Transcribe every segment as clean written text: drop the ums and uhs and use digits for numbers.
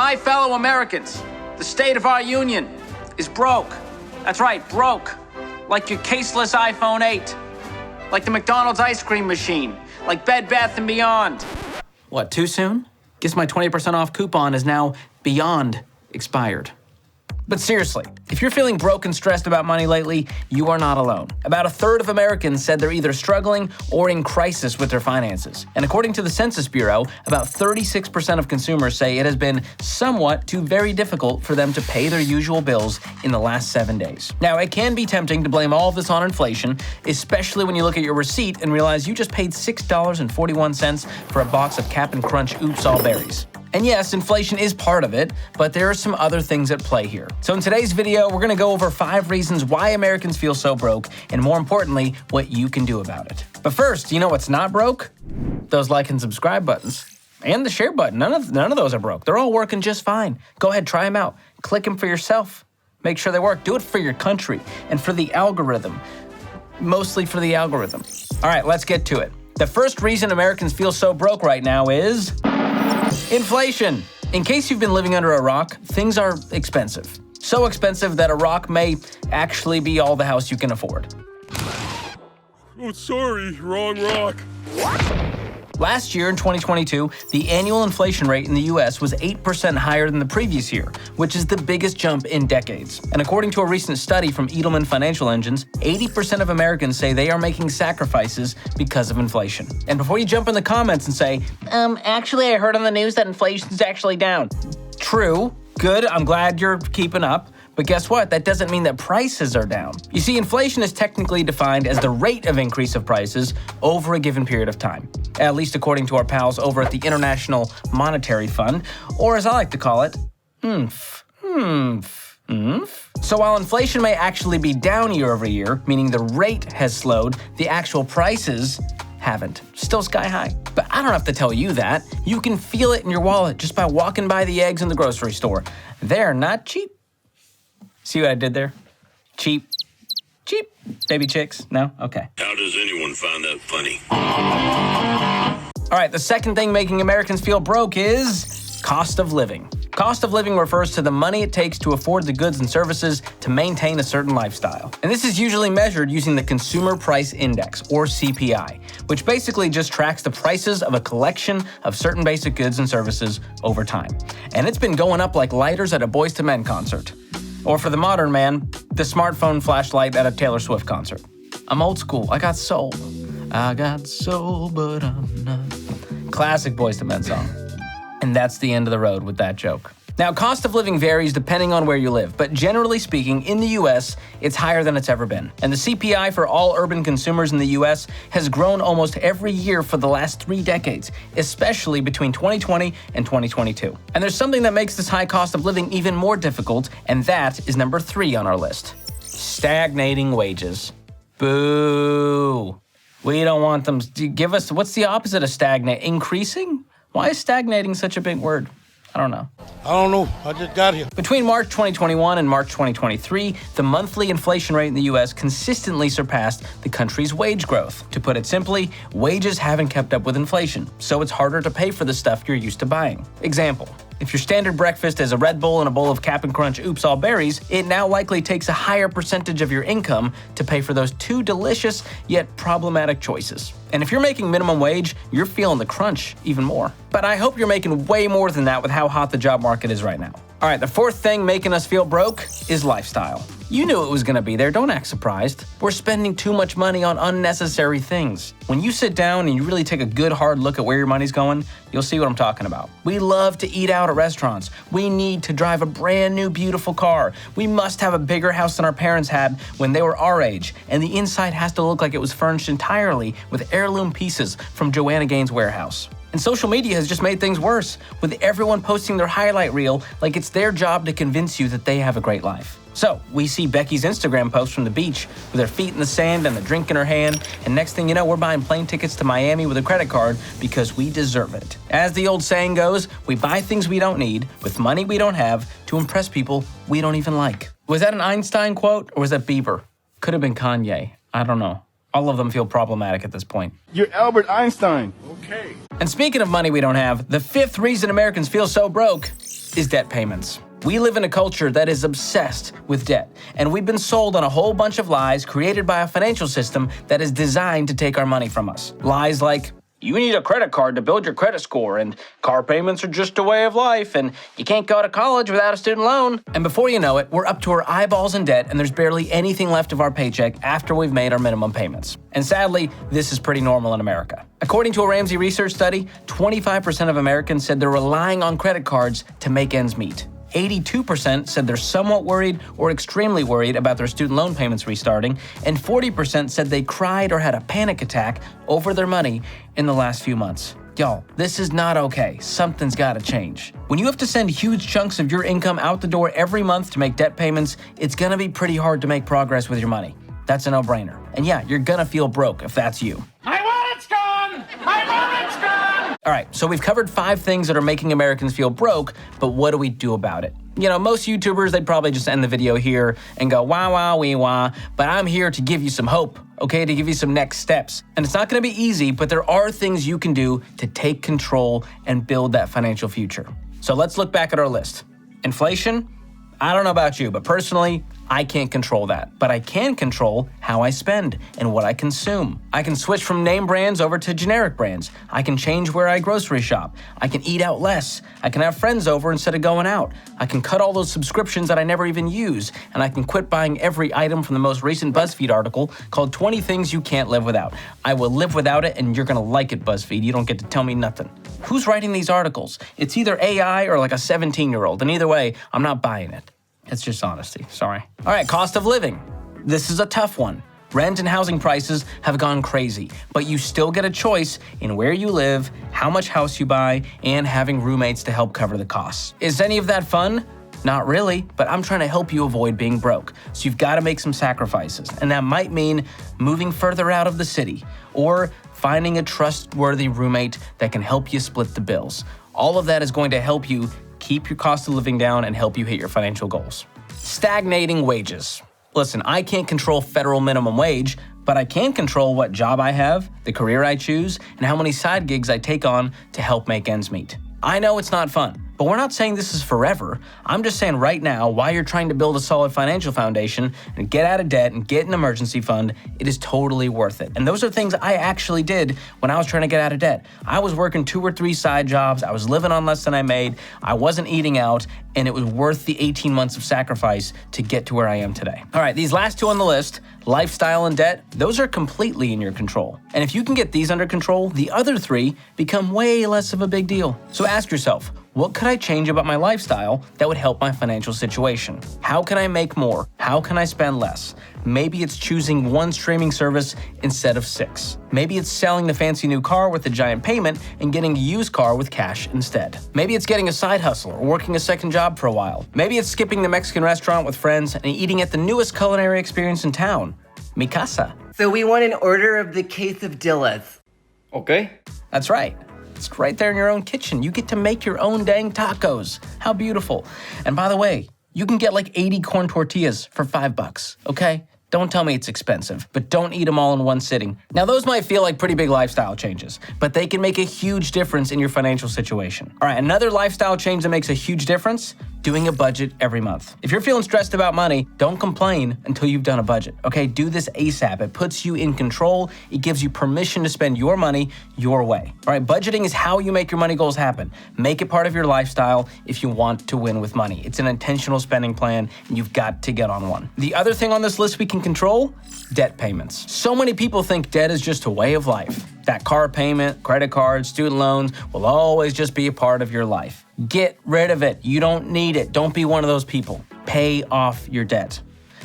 My fellow Americans, the state of our union is broke. That's right, broke. Like your caseless iPhone 8. Like the McDonald's ice cream machine. Like Bed Bath & Beyond. What, too soon? Guess my 20% off coupon is now beyond expired. But seriously, if you're feeling broke and stressed about money lately, you are not alone. About a third of Americans said they're either struggling or in crisis with their finances. And according to the Census Bureau, about 36% of consumers say it has been somewhat to very difficult for them to pay their usual bills in the last 7 days. Now, it can be tempting to blame all of this on inflation, especially when you look at your receipt and realize you just paid $6.41 for a box of Cap'n Crunch Oops All Berries. And yes, inflation is part of it, but there are some other things at play here. So in today's video, we're gonna go over 5 reasons why Americans feel so broke, and more importantly, what you can do about it. But first, you know what's not broke? Those like and subscribe buttons. And the share button, none of those are broke. They're all working just fine. Go ahead, try them out. Click them for yourself. Make sure they work. Do it for your country and for the algorithm. Mostly for the algorithm. All right, let's get to it. The first reason Americans feel so broke right now is inflation. In case you've been living under a rock, things are expensive. So expensive that a rock may actually be all the house you can afford. Oh, sorry, wrong rock. Last year, in 2022, the annual inflation rate in the US was 8% higher than the previous year, which is the biggest jump in decades. And according to a recent study from Edelman Financial Engines, 80% of Americans say they are making sacrifices because of inflation. And before you jump in the comments and say, actually I heard on the news that inflation's actually down. True, good, I'm glad you're keeping up. But guess what? That doesn't mean that prices are down. You see, inflation is technically defined as the rate of increase of prices over a given period of time, at least according to our pals over at the International Monetary Fund, or as I like to call it, So while inflation may actually be down year over year, meaning the rate has slowed, the actual prices haven't. Still sky high. But I don't have to tell you that. You can feel it in your wallet just by walking by the eggs in the grocery store. They're not cheap. See what I did there? Cheap. Cheap. Baby chicks? No? Okay. How does anyone find that funny? All right, the second thing making Americans feel broke is cost of living. Cost of living refers to the money it takes to afford the goods and services to maintain a certain lifestyle. And this is usually measured using the Consumer Price Index, or CPI, which basically just tracks the prices of a collection of certain basic goods and services over time. And it's been going up like lighters at a Boyz II Men concert. Or for the modern man, the smartphone flashlight at a Taylor Swift concert. I'm old school. I got soul. I got soul, but I'm not. Classic Boyz II Men song. And that's the end of the road with that joke. Now, cost of living varies depending on where you live, but generally speaking, in the US, it's higher than it's ever been. And the CPI for all urban consumers in the US has grown almost every year for the last 3 decades, especially between 2020 and 2022. And there's something that makes this high cost of living even more difficult, and that is number 3 on our list. Stagnating wages. Boo. We don't want them. Give us, what's the opposite of stagnate? Increasing? Why is stagnating such a big word? I don't know. I don't know. I just got here. Between March 2021 and March 2023, the monthly inflation rate in the U.S. consistently surpassed the country's wage growth. To put it simply, wages haven't kept up with inflation, so it's harder to pay for the stuff you're used to buying. Example. If your standard breakfast is a Red Bull and a bowl of Cap'n Crunch Oops All Berries, it now likely takes a higher percentage of your income to pay for those 2 delicious yet problematic choices. And if you're making minimum wage, you're feeling the crunch even more. But I hope you're making way more than that with how hot the job market is right now. All right, the fourth thing making us feel broke is lifestyle. You knew it was gonna be there, don't act surprised. We're spending too much money on unnecessary things. When you sit down and you really take a good hard look at where your money's going, you'll see what I'm talking about. We love to eat out at restaurants. We need to drive a brand new beautiful car. We must have a bigger house than our parents had when they were our age. And the inside has to look like it was furnished entirely with heirloom pieces from Joanna Gaines' warehouse. And social media has just made things worse, with everyone posting their highlight reel like it's their job to convince you that they have a great life. So, we see Becky's Instagram post from the beach with her feet in the sand and a drink in her hand, and next thing you know, we're buying plane tickets to Miami with a credit card because we deserve it. As the old saying goes, we buy things we don't need with money we don't have to impress people we don't even like. Was that an Einstein quote, or was that Bieber? Could have been Kanye. I don't know. All of them feel problematic at this point. You're Albert Einstein. Okay. And speaking of money we don't have, the fifth reason Americans feel so broke is debt payments. We live in a culture that is obsessed with debt, and we've been sold on a whole bunch of lies created by a financial system that is designed to take our money from us. Lies like, you need a credit card to build your credit score, and car payments are just a way of life, and you can't go to college without a student loan. And before you know it, we're up to our eyeballs in debt, and there's barely anything left of our paycheck after we've made our minimum payments. And sadly, this is pretty normal in America. According to a Ramsey research study, 25% of Americans said they're relying on credit cards to make ends meet. 82% said they're somewhat worried or extremely worried about their student loan payments restarting, and 40% said they cried or had a panic attack over their money in the last few months. Y'all, this is not okay. Something's gotta change. When you have to send huge chunks of your income out the door every month to make debt payments, it's gonna be pretty hard to make progress with your money. That's a no-brainer. And yeah, you're gonna feel broke if that's you. My wallet's gone! My wallet's gone! All right, so we've covered 5 things that are making Americans feel broke, but what do we do about it? You know, most YouTubers, they'd probably just end the video here and go, wah, wah, wee, wah, but I'm here to give you some hope, okay, to give you some next steps. And it's not gonna be easy, but there are things you can do to take control and build that financial future. So let's look back at our list. Inflation? I don't know about you, but personally, I can't control that, but I can control how I spend and what I consume. I can switch from name brands over to generic brands. I can change where I grocery shop. I can eat out less. I can have friends over instead of going out. I can cut all those subscriptions that I never even use, and I can quit buying every item from the most recent BuzzFeed article called 20 Things You Can't Live Without. I will live without it, and you're gonna like it, BuzzFeed. You don't get to tell me nothing. Who's writing these articles? It's either AI or like a 17-year-old, and either way, I'm not buying it. It's just honesty, sorry. All right, cost of living. This is a tough one. Rent and housing prices have gone crazy, but you still get a choice in where you live, how much house you buy, and having roommates to help cover the costs. Is any of that fun? Not really, but I'm trying to help you avoid being broke. So you've got to make some sacrifices, and that might mean moving further out of the city or finding a trustworthy roommate that can help you split the bills. All of that is going to help you keep your cost of living down and help you hit your financial goals. Stagnating wages. Listen, I can't control federal minimum wage, but I can control what job I have, the career I choose, and how many side gigs I take on to help make ends meet. I know it's not fun, but we're not saying this is forever. I'm just saying right now, while you're trying to build a solid financial foundation and get out of debt and get an emergency fund, it is totally worth it. And those are things I actually did when I was trying to get out of debt. I was working 2 or 3 side jobs. I was living on less than I made. I wasn't eating out, and it was worth the 18 months of sacrifice to get to where I am today. All right, these last 2 on the list, lifestyle and debt, those are completely in your control. And if you can get these under control, the other 3 become way less of a big deal. So ask yourself, what could I change about my lifestyle that would help my financial situation? How can I make more? How can I spend less? Maybe it's choosing 1 streaming service instead of 6. Maybe it's selling the fancy new car with a giant payment and getting a used car with cash instead. Maybe it's getting a side hustle or working a second job for a while. Maybe it's skipping the Mexican restaurant with friends and eating at the newest culinary experience in town, Mi Casa. So we want an order of the case of Dillas. Okay. That's right. It's right there in your own kitchen. You get to make your own dang tacos. How beautiful. And by the way, you can get like 80 corn tortillas for $5, okay? Don't tell me it's expensive, but don't eat them all in one sitting. Now, those might feel like pretty big lifestyle changes, but they can make a huge difference in your financial situation. All right, another lifestyle change that makes a huge difference, doing a budget every month. If you're feeling stressed about money, don't complain until you've done a budget, okay? Do this ASAP. It puts you in control. It gives you permission to spend your money your way. All right, budgeting is how you make your money goals happen. Make it part of your lifestyle if you want to win with money. It's an intentional spending plan, and you've got to get on one. The other thing on this list we can control, debt payments. So many people think debt is just a way of life. That car payment, credit cards, student loans will always just be a part of your life. Get rid of it. You don't need it. Don't be one of those people. Pay off your debt.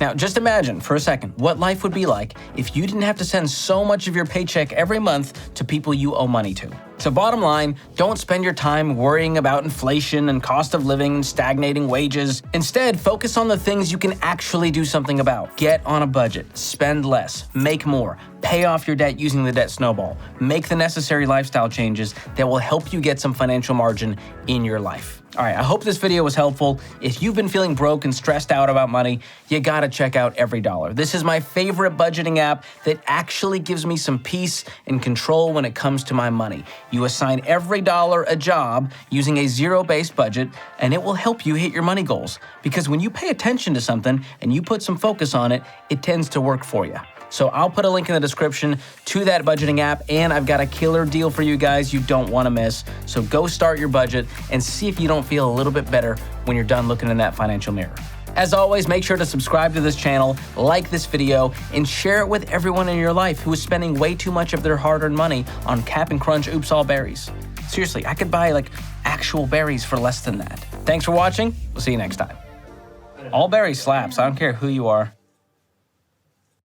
Now, just imagine for a second what life would be like if you didn't have to send so much of your paycheck every month to people you owe money to. So bottom line, don't spend your time worrying about inflation and cost of living and stagnating wages. Instead, focus on the things you can actually do something about. Get on a budget, spend less, make more, Pay off your debt using the debt snowball. Make the necessary lifestyle changes that will help you get some financial margin in your life. All right, I hope this video was helpful. If you've been feeling broke and stressed out about money, you gotta check out Every Dollar. This is my favorite budgeting app that actually gives me some peace and control when it comes to my money. You assign every dollar a job using a zero-based budget, and it will help you hit your money goals. Because when you pay attention to something and you put some focus on it, it tends to work for you. So I'll put a link in the description to that budgeting app, and I've got a killer deal for you guys you don't want to miss. So go start your budget and see if you don't feel a little bit better when you're done looking in that financial mirror. As always, make sure to subscribe to this channel, like this video, and share it with everyone in your life who is spending way too much of their hard-earned money on Cap and Crunch Oops All Berries. Seriously, I could buy like actual berries for less than that. Thanks for watching. We'll see you next time. All berries slaps. I don't care who you are.